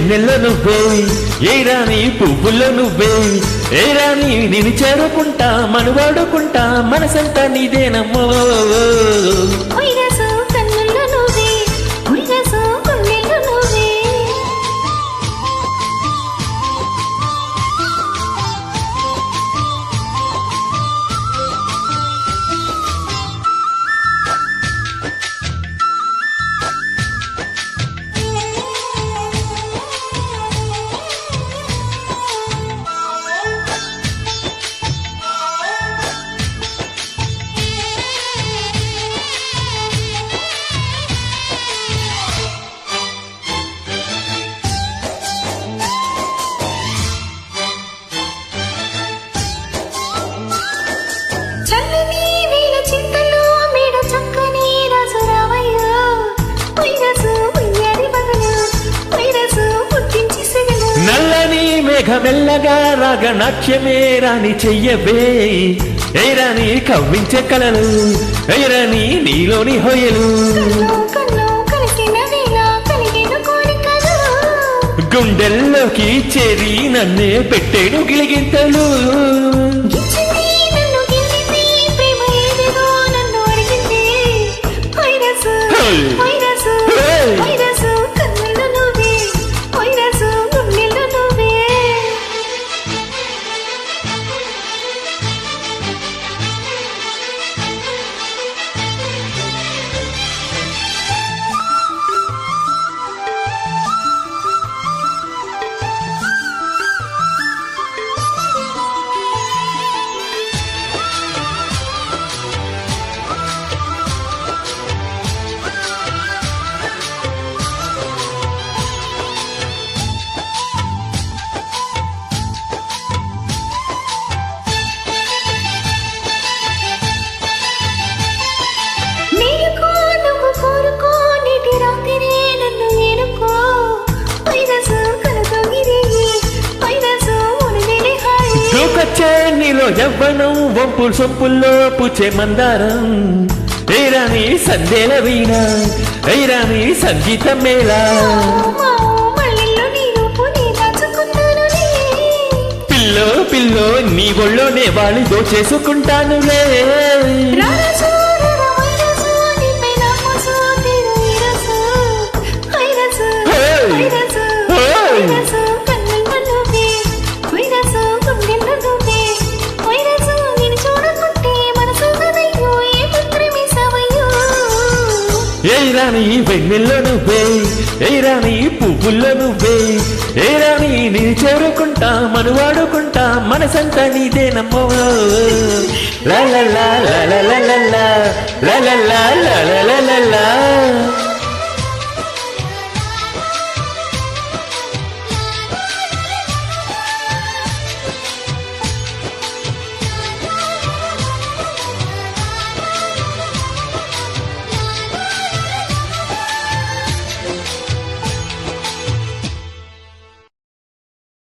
వెన్నెల్లో నువ్వే ఏ రాణి పువ్వుల్లో నువ్వే ఏ రాణి నేను చేరుకుంటా మనువాడుకుంటా మనసంతా నీదేనమ్మో మెల్లగా రాగనాట్యమే రాణి చెయ్యవే ఏ రాణి కవ్వించే కలలు ఏ రాణి నీలోని హొయలు గుండెల్లోకి చేరి నన్నే పెట్టేడు గిలిగింతలు నీలో యవ్వనం వంపులు సొంపుల్లో పూచే మందారం ఏ రాణి సందేల వీణ ఏ రాణి సంగీతం మేళా పిల్లో పిల్లో నీ ఒళ్ళోనే వాలి దోచేసుకుంటానులే ఏ రాణి వెన్నెల్లో నువ్వే ఏ రాణి పువ్వుల్లో నువ్వే ఏ రాణి నేను చేరుకుంటా మనువాడుకుంటా మనసంతా నీదేనమ్మో లా లా లా లా లా లా లా లా లా లా లా లా లా